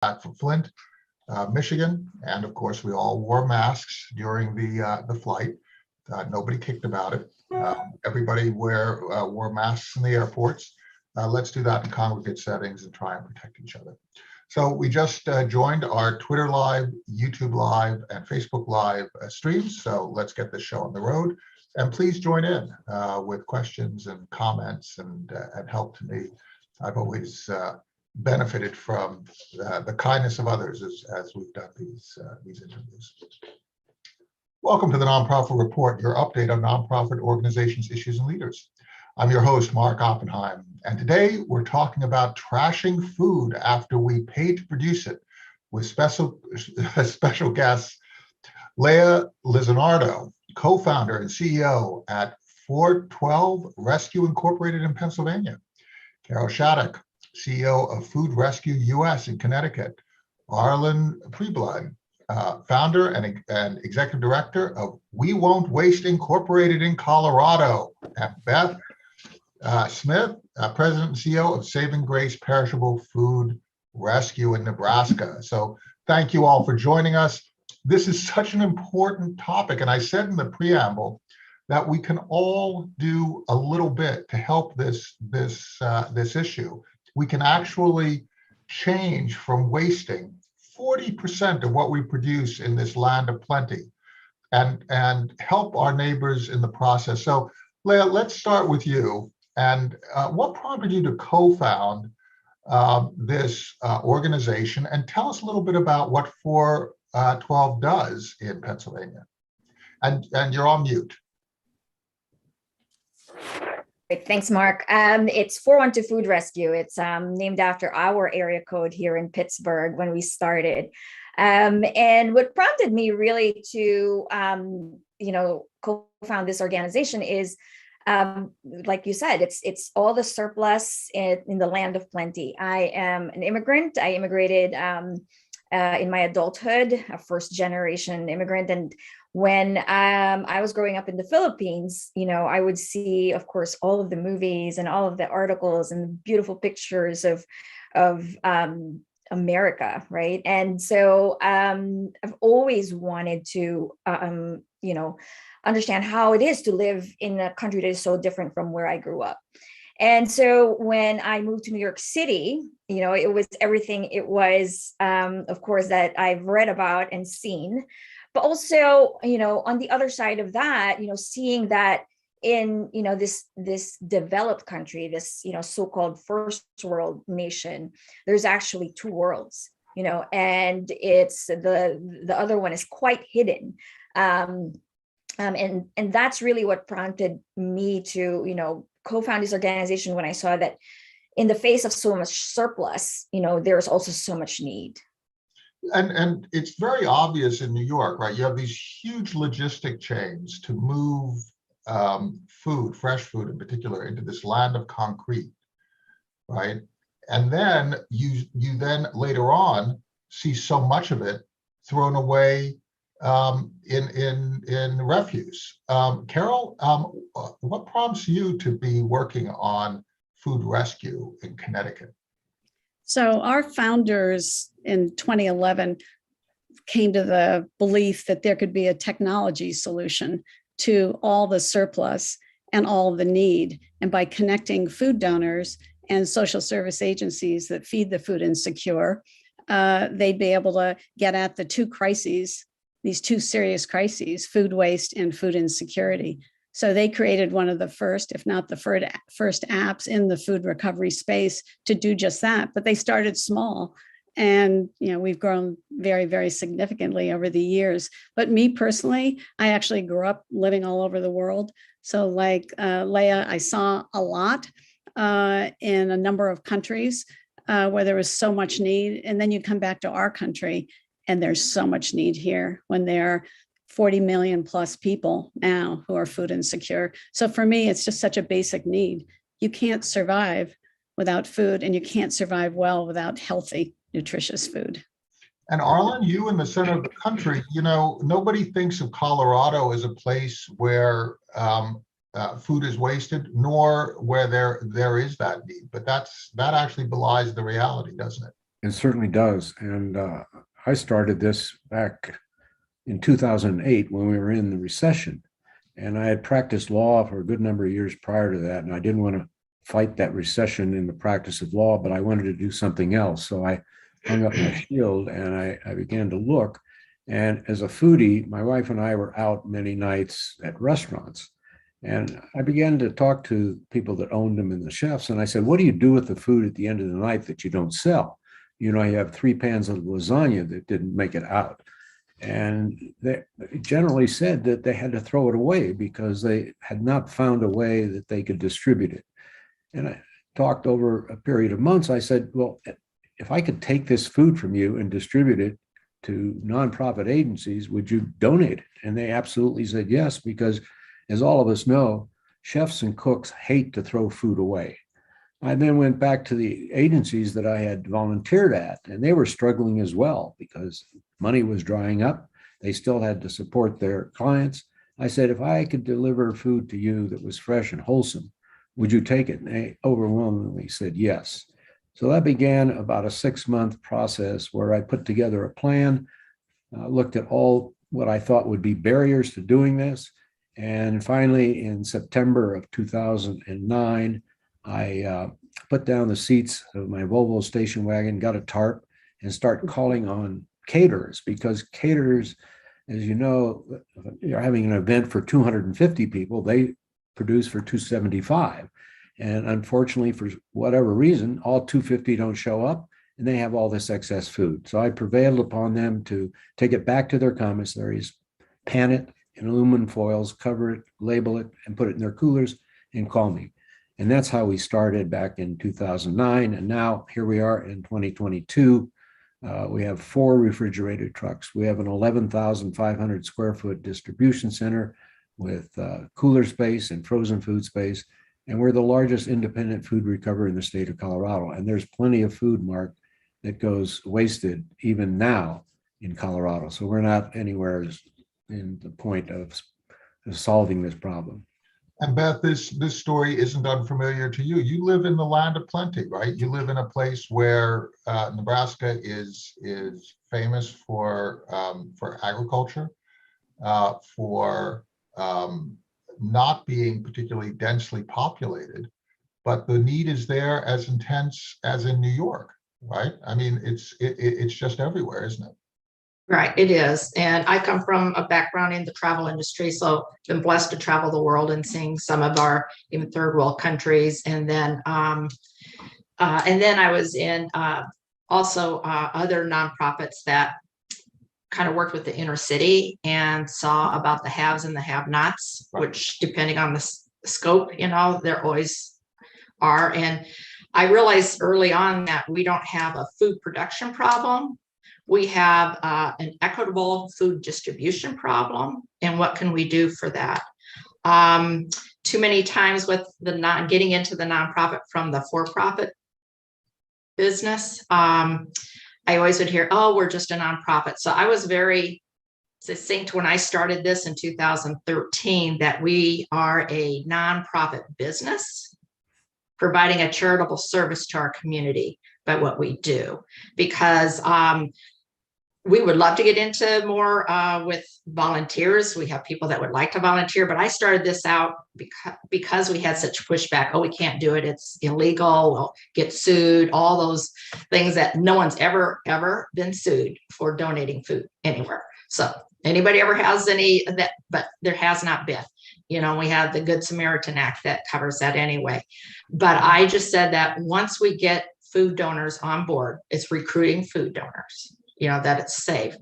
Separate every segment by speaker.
Speaker 1: back from Flint, Michigan, and of course we all wore masks during the flight. Nobody kicked about it. Everybody wore masks in the airports. Let's do that in congregate settings and try and protect each other. So we just joined our Twitter Live, YouTube Live, and Facebook Live streams. So let's get this show on the road. And please join in with questions and comments and help to me. I've always benefited from the kindness of others as we've done these interviews. Welcome to the Nonprofit Report, your update on nonprofit organizations, issues, and leaders. I'm your host, Mark Oppenheim, and today we're talking about trashing food after we pay to produce it with special guests, Leah Lizarondo, co-founder and CEO at 412 Rescue Incorporated in Pennsylvania, Carol Shattuck, CEO of Food Rescue US in Connecticut, Arlan Preblud, founder and executive director of WeDontWaste Incorporated in Colorado, and Beth Smith, president and CEO of Saving Grace Perishable Food Rescue in Nebraska. So thank you all for joining us. This is such an important topic, and I said in the preamble that we can all do a little bit to help this issue. We can actually change from wasting 40% of what we produce in this land of plenty and help our neighbors in the process. So Leah, let's start with you. And what prompted you to co-found this organization, and tell us a little bit about what 412 does in Pennsylvania. And you're on mute.
Speaker 2: Great. Thanks, Mark. It's 412 Food Rescue. It's named after our area code here in Pittsburgh when we started. And what prompted me really to, co-found this organization is, like you said, it's all the surplus in the land of plenty. I am an immigrant. I immigrated in my adulthood, a first-generation immigrant, and when I was growing up in the Philippines, I would see, of course, all of the movies and all of the articles and beautiful pictures of America, right? And so I've always wanted to, understand how it is to live in a country that is so different from where I grew up. And so when I moved to New York City, it was everything. It was, of course, that I've read about and seen. But also, on the other side of that, seeing that in, this developed country, this, so-called first world nation, there's actually two worlds, and it's the other one is quite hidden. And that's really what prompted me to, co-found this organization when I saw that in the face of so much surplus, there's also so much need.
Speaker 1: And it's very obvious in New York, right? You have these huge logistic chains to move food, fresh food in particular, into this land of concrete, right? And then you then later on see so much of it thrown away in refuse. Carol, what prompts you to be working on food rescue in Connecticut?
Speaker 3: So our founders in 2011 came to the belief that there could be a technology solution to all the surplus and all the need. And by connecting food donors and social service agencies that feed the food insecure, they'd be able to get at the two crises, these two serious crises, food waste and food insecurity. So they created one of the first, if not the first apps in the food recovery space to do just that. But they started small, and we've grown very, very significantly over the years. But me personally, I actually grew up living all over the world. So like Leah, I saw a lot in a number of countries where there was so much need. And then you come back to our country and there's so much need here when there 40 million plus people now who are food insecure. So for me, it's just such a basic need. You can't survive without food, and you can't survive well without healthy, nutritious food.
Speaker 1: And Arlan, you in the center of the country, nobody thinks of Colorado as a place where food is wasted, nor where there is that need. But that actually belies the reality, doesn't it?
Speaker 4: It certainly does. And I started this back in 2008 when we were in the recession. And I had practiced law for a good number of years prior to that. And I didn't want to fight that recession in the practice of law, but I wanted to do something else. So I hung up my shield and I began to look. And as a foodie, my wife and I were out many nights at restaurants. And I began to talk to people that owned them and the chefs. And I said, what do you do with the food at the end of the night that you don't sell? You know, you have 3 pans of lasagna that didn't make it out. And they generally said that they had to throw it away because they had not found a way that they could distribute it. And I talked over a period of months. I said, well, if I could take this food from you and distribute it to nonprofit agencies, would you donate it? And they absolutely said yes, because as all of us know, chefs and cooks hate to throw food away. I then went back to the agencies that I had volunteered at, and they were struggling as well because money was drying up. They still had to support their clients. I said, if I could deliver food to you that was fresh and wholesome, would you take it? And they overwhelmingly said yes. So that began about a 6-month process where I put together a plan, looked at all what I thought would be barriers to doing this. And finally, in September of 2009, I put down the seats of my Volvo station wagon, got a tarp, and start calling on caterers, because caterers, as you know, you're having an event for 250 people, they produce for 275. And unfortunately, for whatever reason, all 250 don't show up, and they have all this excess food. So I prevailed upon them to take it back to their commissaries, pan it in aluminum foils, cover it, label it, and put it in their coolers and call me. And that's how we started back in 2009. And now here we are in 2022. We have 4 refrigerated trucks. We have an 11,500 square foot distribution center with cooler space and frozen food space. And we're the largest independent food recovery in the state of Colorado. And there's plenty of food, Mark, that goes wasted even now in Colorado. So we're not anywhere in the point of solving this problem.
Speaker 1: And Beth, this story isn't unfamiliar to you. You live in the land of plenty, right? You live in a place where Nebraska is famous for agriculture, for not being particularly densely populated, but the need is there as intense as in New York, right? I mean, it's just everywhere, isn't it?
Speaker 5: Right, it is. And I come from a background in the travel industry, so I've been blessed to travel the world and seeing some of our even third world countries. And then I was in also other nonprofits that kind of worked with the inner city and saw about the haves and the have-nots, right, which depending on the scope, you know, there always are. And I realized early on that we don't have a food production problem. We have an equitable food distribution problem, and what can we do for that? Too many times with the getting into the nonprofit from the for-profit business, I always would hear, "Oh, we're just a nonprofit." So I was very succinct when I started this in 2013 that we are a nonprofit business providing a charitable service to our community by what we do, because we would love to get into more with volunteers. We have people that would like to volunteer, but I started this out because we had such pushback. Oh, we can't do it. It's illegal. We'll get sued. All those things that no one's ever been sued for donating food anywhere. So anybody ever has any of that, but there has not been. You know, we have the Good Samaritan Act that covers that anyway. But I just said that once we get food donors on board, it's recruiting food donors, you know, that it's safe,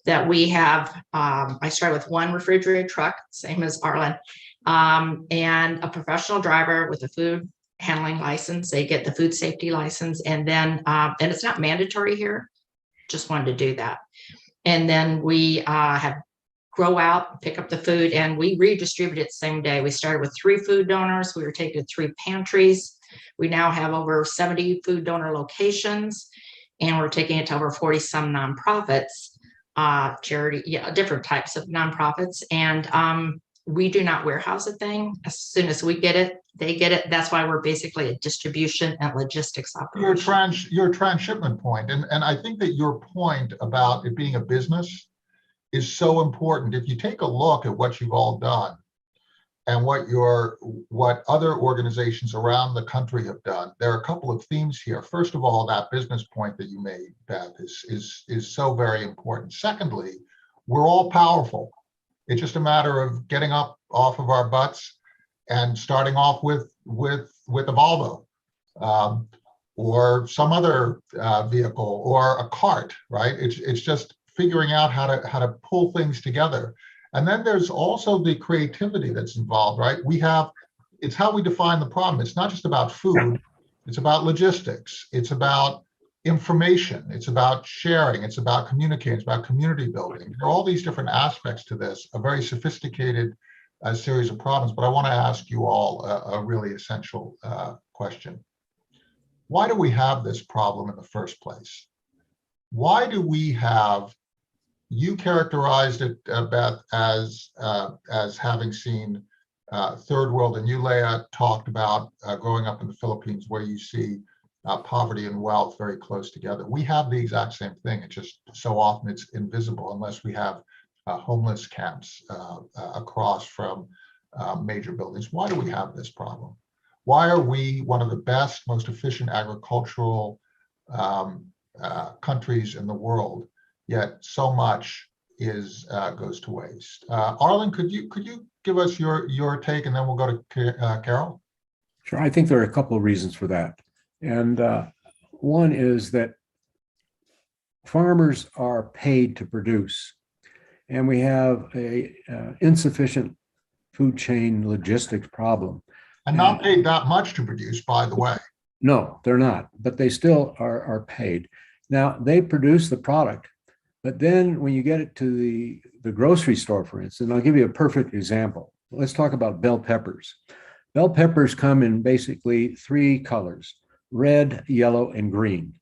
Speaker 5: that we have, I started with 1 refrigerated truck, same as Arlan, and a professional driver with a food handling license. They get the food safety license. And then, and it's not mandatory here, just wanted to do that. And then we have grow out, pick up the food, and we redistribute it same day. We started with 3 food donors. We were taking 3 pantries. We now have over 70 food donor locations, and we're taking it to over 40 some nonprofits, charity, yeah, different types of nonprofits. And we do not warehouse a thing. As soon as we get it, they get it. That's why we're basically a distribution and logistics operation.
Speaker 1: Your transshipment point, and I think that your point about it being a business is so important. If you take a look at what you've all done and what other organizations around the country have done, there are a couple of themes here. First of all, that business point that you made, Beth, is so very important. Secondly, we're all powerful. It's just a matter of getting up off of our butts and starting off with a Volvo, or some other vehicle, or a cart, right? It's just figuring out how to pull things together. And then there's also the creativity that's involved, right? It's how we define the problem. It's not just about food, it's about logistics, it's about information, it's about sharing, it's about communicating, it's about community building. There are all these different aspects to this, a very sophisticated series of problems. But I want to ask you all a really essential question. Why do we have this problem in the first place? Why do we have, you characterized it, Beth, as having seen third world, and you, Leah, talked about growing up in the Philippines, where you see poverty and wealth very close together. We have the exact same thing. It's just so often it's invisible unless we have homeless camps across from major buildings. Why do we have this problem? Why are we one of the best, most efficient agricultural countries in the world, yet so much goes to waste? Arlan, could you give us your take, and then we'll go to Carol?
Speaker 4: Sure. I think there are a couple of reasons for that. And one is that farmers are paid to produce, and we have a insufficient food chain logistics problem.
Speaker 1: And not paid that much to produce, by the way.
Speaker 4: No, they're not, but they still are paid. Now, they produce the product, but then when you get it to the grocery store, for instance, and I'll give you a perfect example. Let's talk about bell peppers. Bell peppers come in basically three colors: red, yellow, and green.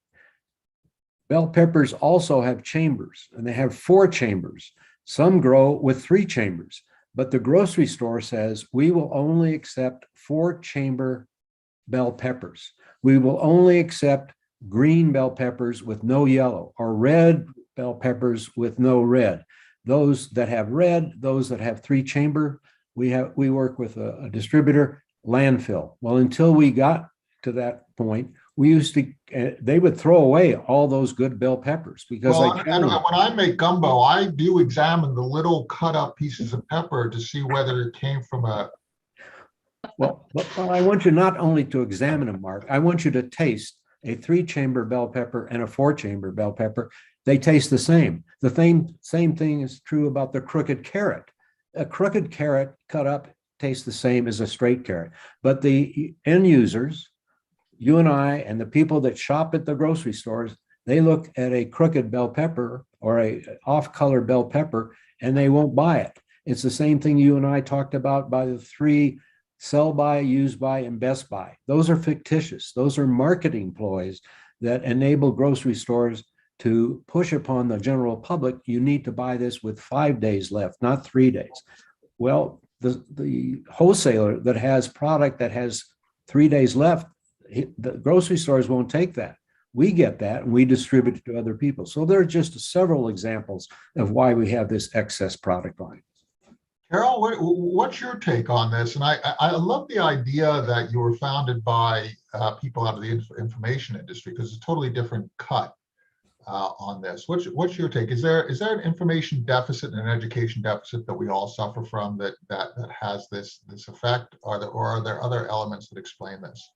Speaker 4: Bell peppers also have chambers, and they have 4 chambers. Some grow with 3 chambers, but the grocery store says we will only accept 4-chamber bell peppers. We will only accept green bell peppers with no yellow, or red bell peppers with no red. Those that have red, those that have 3-chamber, we work with a distributor, landfill. Well, until we got to that point, we used to, they would throw away all those good bell peppers because
Speaker 1: and when I make gumbo, I do examine the little cut up pieces of pepper to see whether it came from a.
Speaker 4: Well, I want you not only to examine them, Mark, I want you to taste a 3-chamber bell pepper and a 4-chamber bell pepper. They taste the same. The same thing is true about the crooked carrot. A crooked carrot cut up tastes the same as a straight carrot, but the end users, you and I, and the people that shop at the grocery stores, they look at a crooked bell pepper or a off-color bell pepper, and they won't buy it. It's the same thing you and I talked about by the 3 sell by, use by, and best buy. Those are fictitious. Those are marketing ploys that enable grocery stores to push upon the general public. You need to buy this with 5 days left, not 3 days. Well, the wholesaler that has product that has 3 days left, the grocery stores won't take that. We get that and we distribute it to other people. So there are just several examples of why we have this excess product line.
Speaker 1: Carol, what's your take on this? And I love the idea that you were founded by people out of the information industry, because it's a totally different cut on this. What's your take? Is there an information deficit and an education deficit that we all suffer from that has this effect, or are there other elements that explain this?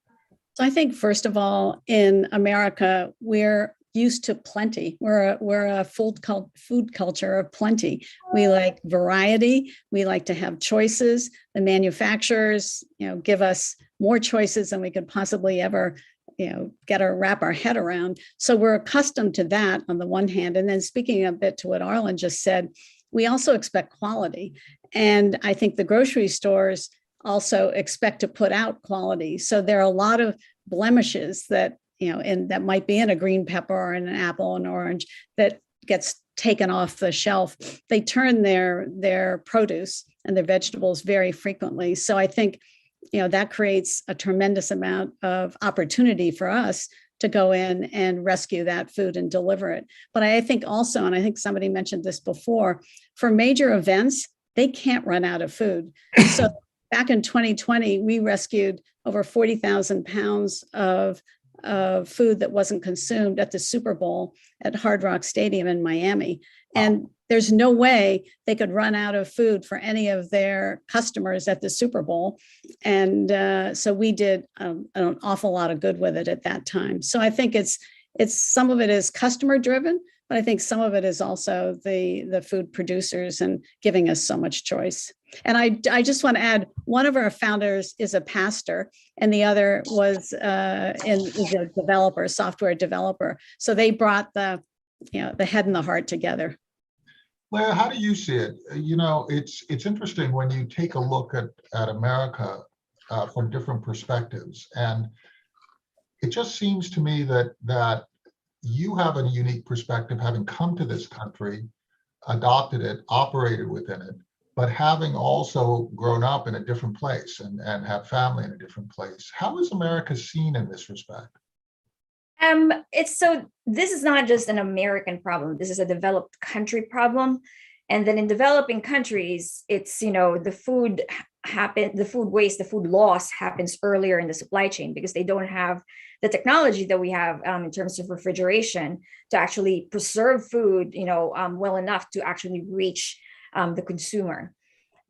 Speaker 3: So I think, first of all, in America, we're used to plenty. We're a food culture of plenty. We like variety. We like to have choices. The manufacturers, give us more choices than we could possibly ever, wrap our head around. So we're accustomed to that on the one hand. And then speaking a bit to what Arlan just said, we also expect quality. And I think the grocery stores also expect to put out quality. So there are a lot of blemishes that, and that might be in a green pepper or in an apple and orange that gets taken off the shelf. They turn their produce and their vegetables very frequently. So I think, that creates a tremendous amount of opportunity for us to go in and rescue that food and deliver it. But I think also, and I think somebody mentioned this before, for major events, they can't run out of food. So back in 2020, we rescued over 40,000 pounds of food that wasn't consumed at the Super Bowl at Hard Rock Stadium in Miami. And there's no way they could run out of food for any of their customers at the Super Bowl. And so we did an awful lot of good with it at that time. So I think it's some of it is customer driven, but I think some of it is also the food producers and giving us so much choice. And I just want to add, one of our founders is a pastor, and the other was is a developer, software developer. So they brought the head and the heart together.
Speaker 1: Leah, how do you see it? It's interesting when you take a look at America from different perspectives, and it just seems to me that you have a unique perspective, having come to this country, adopted it, operated within it, but having also grown up in a different place and have family in a different place. How is America seen in this respect?
Speaker 2: This is not just an American problem. This is a developed country problem. And then in developing countries, it's, the food waste, the food loss happens earlier in the supply chain because they don't have the technology that we have in terms of refrigeration to actually preserve food, well enough to actually reach the consumer.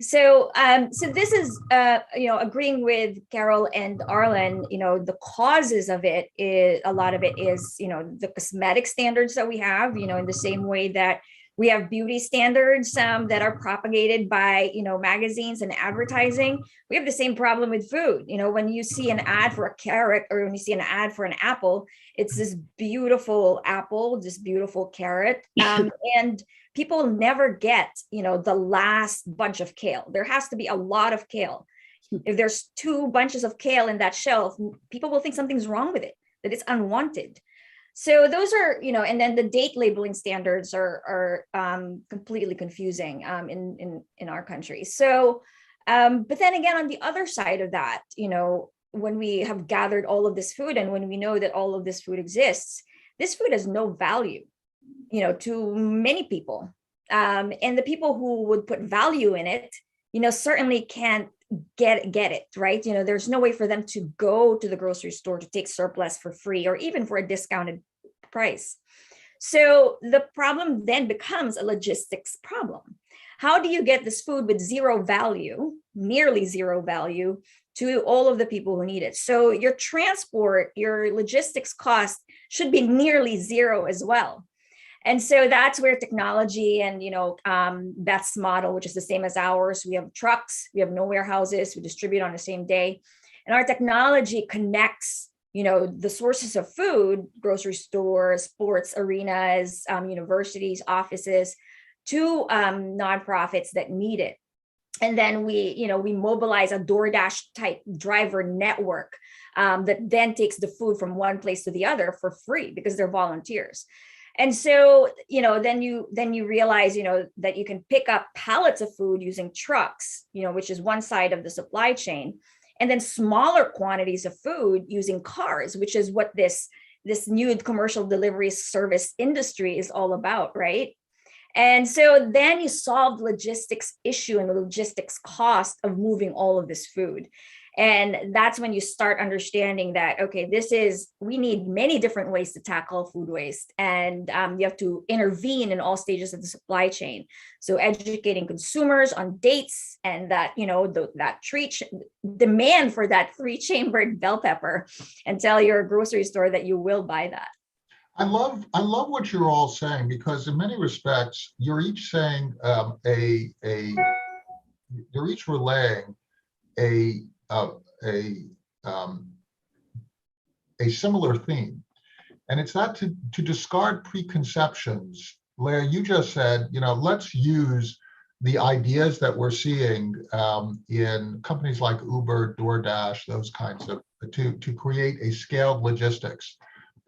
Speaker 2: So this is, agreeing with Carol and Arlan, the causes of it is, a lot of it is, the cosmetic standards that we have, in the same way that we have beauty standards that are propagated by, magazines and advertising. We have the same problem with food. When you see an ad for a carrot or when you see an ad for an apple, it's this beautiful apple, this beautiful carrot. And people never get, the last bunch of kale. There has to be a lot of kale. If there's 2 bunches of kale in that shelf, people will think something's wrong with it, that it's unwanted. So those are, and then the date labeling standards are completely confusing in our country. So, but then again, on the other side of that, when we have gathered all of this food and when we know that all of this food exists, this food has no value, to many people. And the people who would put value in it, certainly can't get it, right? There's no way for them to go to the grocery store to take surplus for free or even for a discounted price. So the problem then becomes a logistics problem. How do you get this food with zero value, nearly zero value, to all of the people who need it? So your transport, your logistics cost should be nearly zero as well. And so that's where technology and, Beth's model, which is the same as ours, we have trucks, we have no warehouses, we distribute on the same day. And our technology connects, the sources of food, grocery stores, sports arenas, universities, offices, to nonprofits that need it. And then we mobilize a DoorDash type driver network that then takes the food from one place to the other for free because they're volunteers. And so, then you realize, that you can pick up pallets of food using trucks, which is one side of the supply chain, and then smaller quantities of food using cars, which is what this new commercial delivery service industry is all about, right? And so then you solve the logistics issue and the logistics cost of moving all of this food. And that's when you start understanding that, okay, we need many different ways to tackle food waste. And you have to intervene in all stages of the supply chain. So educating consumers on dates and that, demand for that 3-chambered bell pepper, and tell your grocery store that you will buy that.
Speaker 1: I love what you're all saying, because in many respects, you're each saying you're each relaying a similar theme, and it's that to discard preconceptions. Leah, you just said, let's use the ideas that we're seeing in companies like Uber, DoorDash, those kinds of, to create a scaled logistics.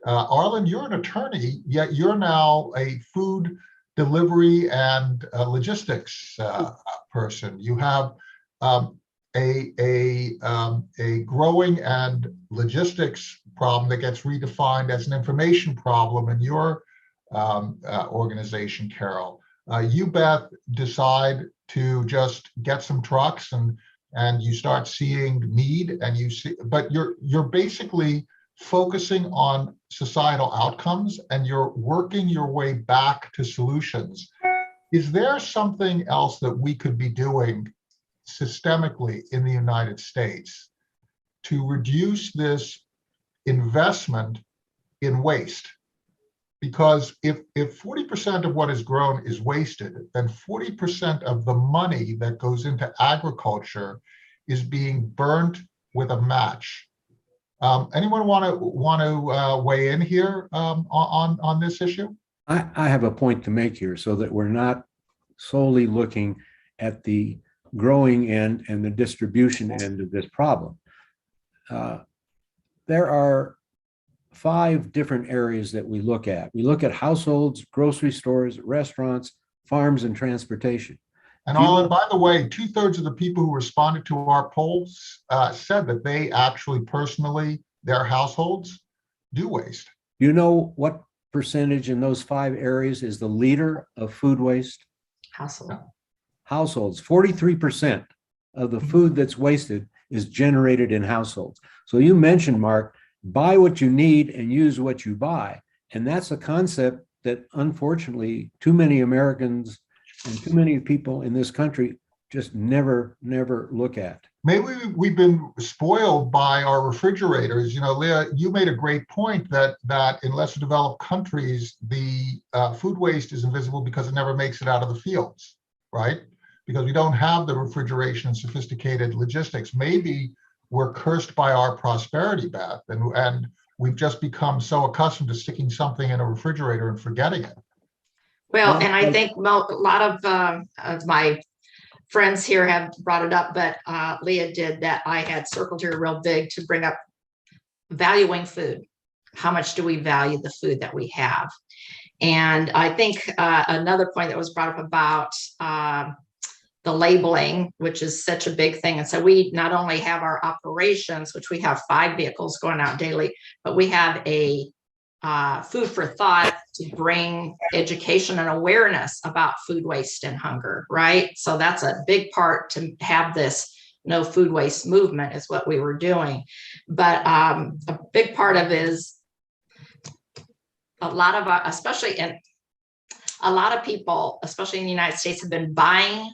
Speaker 1: Arlan, you're an attorney, yet you're now a food delivery and logistics person. You have a growing and logistics problem that gets redefined as an information problem in your organization, Carol. You, Beth, decide to just get some trucks and you start seeing need, and you see, but you're basically focusing on societal outcomes and you're working your way back to solutions. Is there something else that we could be doing systemically in the United States to reduce this investment in waste? Because if 40% of what is grown is wasted, then 40% of the money that goes into agriculture is being burnt with a match. Anyone want to weigh in here on this issue?
Speaker 4: I have a point to make here, so that we're not solely looking at the growing end and the distribution end of this problem. There are 5 different areas that we look at. We look at households, grocery stores, restaurants, farms, and transportation.
Speaker 1: And Arlan, by the way, 2/3 of the people who responded to our polls said that they actually personally, their households do waste.
Speaker 4: Do you know what percentage in those 5 areas is the leader of food waste?
Speaker 5: Household.
Speaker 4: Households. 43% of the food that's wasted is generated in households. So you mentioned, Mark, buy what you need and use what you buy. And that's a concept that unfortunately too many Americans and too many people in this country just never look at.
Speaker 1: Maybe we've been spoiled by our refrigerators. You know, Leah, you made a great point that in lesser developed countries, the food waste is invisible because it never makes it out of the fields, right? Because we don't have the refrigeration and sophisticated logistics. Maybe we're cursed by our prosperity, Beth, and we've just become so accustomed to sticking something in a refrigerator and forgetting it.
Speaker 5: Well, and I think a lot of my friends here have brought it up, but Leah did that. I had circled here real big to bring up valuing food. How much do we value the food that we have? And I think another point that was brought up about the labeling, which is such a big thing. And so we not only have our operations, which we have 5 vehicles going out daily, but we have a food for thought to bring education and awareness about food waste and hunger, right? So that's a big part to have this no food waste movement is what we were doing. But a big part of it is a lot of, especially in a lot of people, especially in the United States, have been buying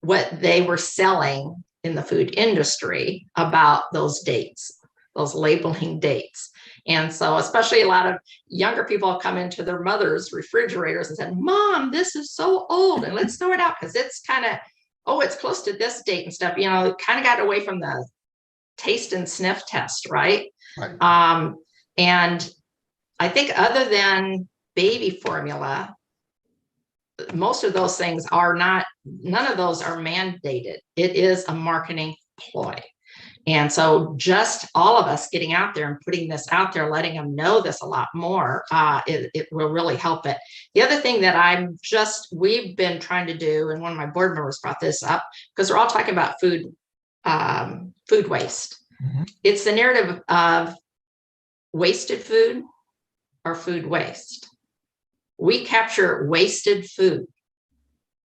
Speaker 5: what they were selling in the food industry about those dates, those labeling dates. And so especially a lot of younger people have come into their mother's refrigerators and said, Mom, this is so old and let's throw it out because it's kind of, oh, it's close to this date and stuff. You know, it kind of got away from the taste and sniff test, right?
Speaker 1: Right.
Speaker 5: And I think other than baby formula, most of those things are not, none of those are mandated. It is a marketing ploy. And so just all of us getting out there and putting this out there, letting them know this a lot more, it will really help it. The other thing that we've been trying to do, and one of my board members brought this up, because we're all talking about food waste.
Speaker 1: Mm-hmm.
Speaker 5: It's the narrative of wasted food or food waste. We capture wasted food.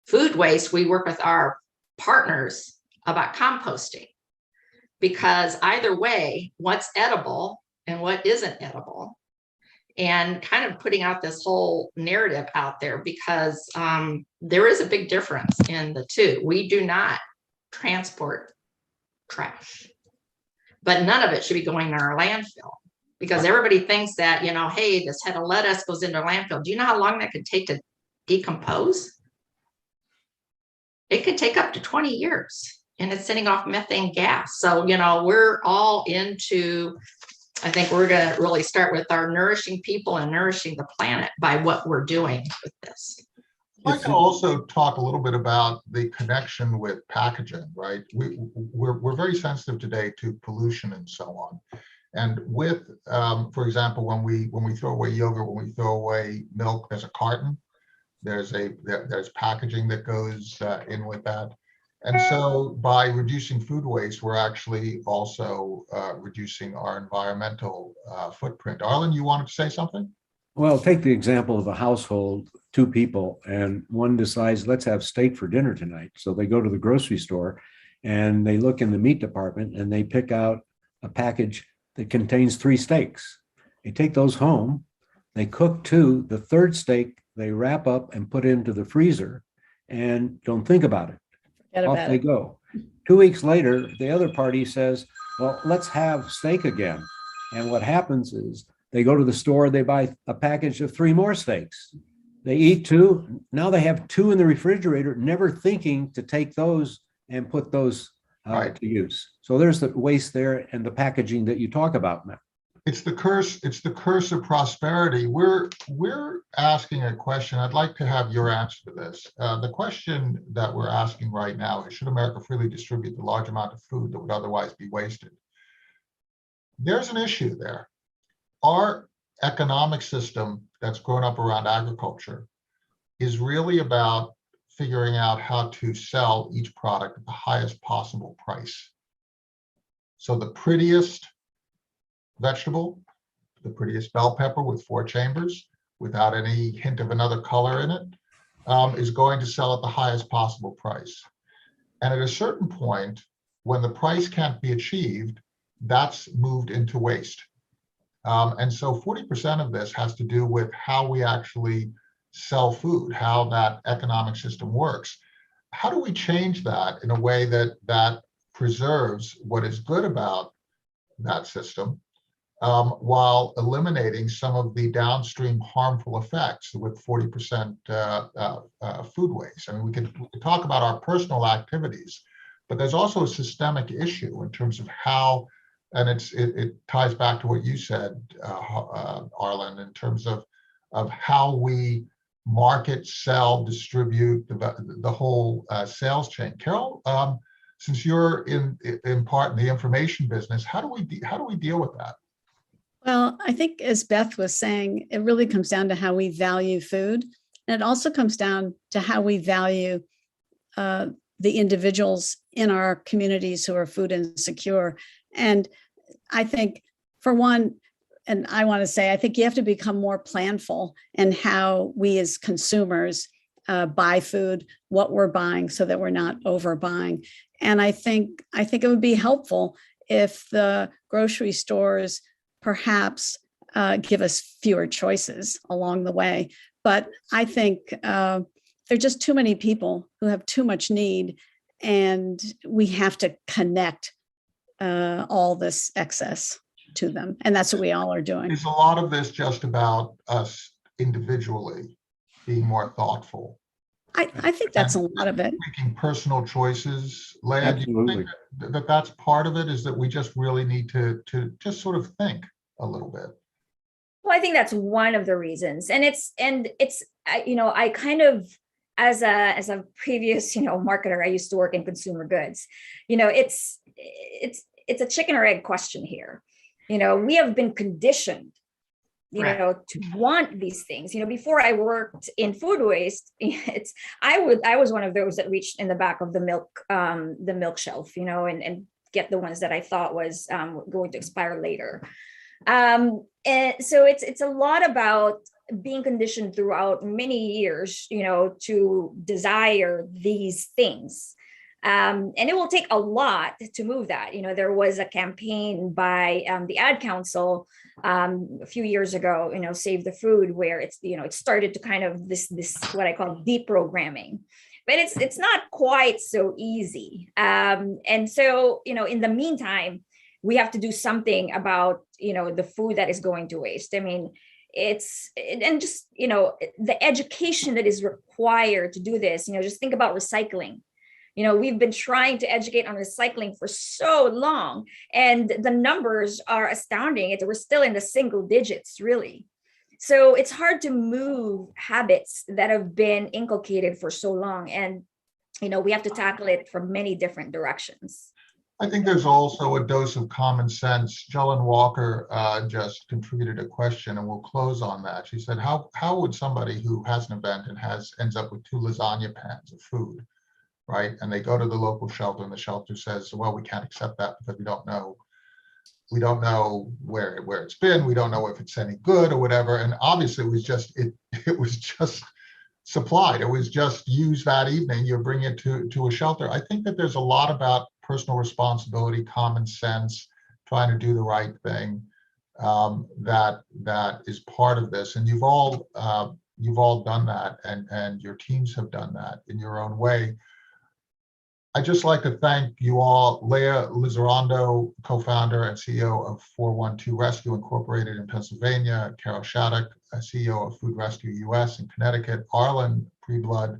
Speaker 5: Food waste, we work with our partners about composting, because either way, what's edible and what isn't edible, and kind of putting out this whole narrative out there, because there is a big difference in the two. We do not transport trash, but none of it should be going in our landfill. Because everybody thinks that, you know, hey, this head of lettuce goes into a landfill. Do you know how long that could take to decompose? It could take up to 20 years, and it's sending off methane gas. So, you know, we're all into, I think we're going to really start with our nourishing people and nourishing the planet by what we're doing with this.
Speaker 1: I'd like to also talk a little bit about the connection with packaging, right? We're very sensitive today to pollution and so on. And with, for example, when we throw away yogurt, when we throw away milk, there's a carton. there's packaging that goes in with that. And so by reducing food waste, we're actually also reducing our environmental footprint. Arlan, you wanted to say something?
Speaker 4: Well, take the example of a household, two people, and one decides, let's have steak for dinner tonight. So they go to the grocery store and they look in the meat department and they pick out a package that contains 3 steaks. They take those home, they cook 2, the third steak they wrap up and put into the freezer and don't think about it.
Speaker 3: Forget
Speaker 4: Off
Speaker 3: about
Speaker 4: they
Speaker 3: it.
Speaker 4: go. 2 weeks later, the other party says, well, let's have steak again. And what happens is they go to the store, they buy a package of 3 more steaks. They eat 2. Now they have 2 in the refrigerator, never thinking to take those and put those
Speaker 1: Right.
Speaker 4: to use. So there's the waste there and the packaging that you talk about, Matt.
Speaker 1: It's the curse of prosperity. We're asking a question. I'd like to have your answer to this. The question that we're asking right now is, should America freely distribute the large amount of food that would otherwise be wasted? There's an issue there. Our economic system that's grown up around agriculture is really about figuring out how to sell each product at the highest possible price. So the prettiest vegetable, the prettiest bell pepper with 4 chambers, without any hint of another color in it, is going to sell at the highest possible price. And at a certain point, when the price can't be achieved, that's moved into waste. And so 40% of this has to do with how we actually sell food, how that economic system works. How do we change that in a way that preserves what is good about that system, while eliminating some of the downstream harmful effects with 40% food waste? I mean, we can talk about our personal activities, but there's also a systemic issue in terms of how, and it ties back to what you said, Arlan, in terms of how we market, sell, distribute, the whole sales chain. Carol, since you're in part in the information business, how do we deal with that?
Speaker 3: Well, I think as Beth was saying, it really comes down to how we value food. And it also comes down to how we value the individuals in our communities who are food insecure. And I think, for one, and I want to say, I think you have to become more planful in how we as consumers buy food, what we're buying, so that we're not overbuying. And I think it would be helpful if the grocery stores perhaps give us fewer choices along the way. But I think there are just too many people who have too much need, and we have to connect all this excess to them. And that's what we all are doing.
Speaker 1: Is a lot of this just about us individually being more thoughtful?
Speaker 3: I think that's a lot of it.
Speaker 1: Making personal choices. Leah, do you think that that's part of it, is that we just really need to just sort of think a little bit?
Speaker 2: Well, I think that's one of the reasons. And it's I kind of, as a previous, marketer, I used to work in consumer goods. It's a chicken or egg question here. We have been conditioned,
Speaker 5: Right.
Speaker 2: to want these things. Before I worked in food waste, I was one of those that reached in the back of the milk shelf, and get the ones that I thought was going to expire later. And so it's a lot about being conditioned throughout many years, to desire these things. And it will take a lot to move that. There was a campaign by the Ad Council a few years ago, Save the Food, where it started to kind of this what I call deprogramming. But it's not quite so easy. And so, in the meantime, we have to do something about, the food that is going to waste. I mean, the education that is required to do this, just think about recycling. We've been trying to educate on recycling for so long, and the numbers are astounding. We're still in the single digits, really. So it's hard to move habits that have been inculcated for so long. And, we have to tackle it from many different directions.
Speaker 1: I think there's also a dose of common sense. Jellen Walker just contributed a question, and we'll close on that. She said, how would somebody who has an event and ends up with 2 lasagna pans of food, right? And they go to the local shelter, and the shelter says, well, we can't accept that because we don't know where it's been. We don't know if it's any good or whatever. And obviously it was just supplied. It was just used that evening. You bring it to a shelter. I think that there's a lot about personal responsibility, common sense, trying to do the right thing, that is part of this. And you've all done that, and your teams have done that in your own way. I'd just like to thank you all. Leah Lizarondo, co-founder and CEO of 412 Rescue Incorporated in Pennsylvania. Carol Shattuck, CEO of Food Rescue US in Connecticut. Arlan, Preblud,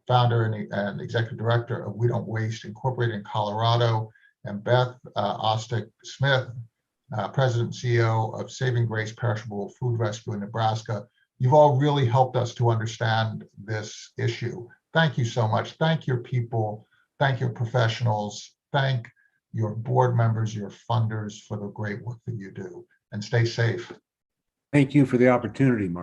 Speaker 1: founder and executive director of WeDontWaste Incorporated in Colorado. And Beth Ostick Smith, president and CEO of Saving Grace Perishable Food Rescue in Nebraska. You've all really helped us to understand this issue. Thank you so much. Thank your people. Thank your professionals. Thank your board members, your funders for the great work that you do. And stay safe.
Speaker 4: Thank you for the opportunity, Mark.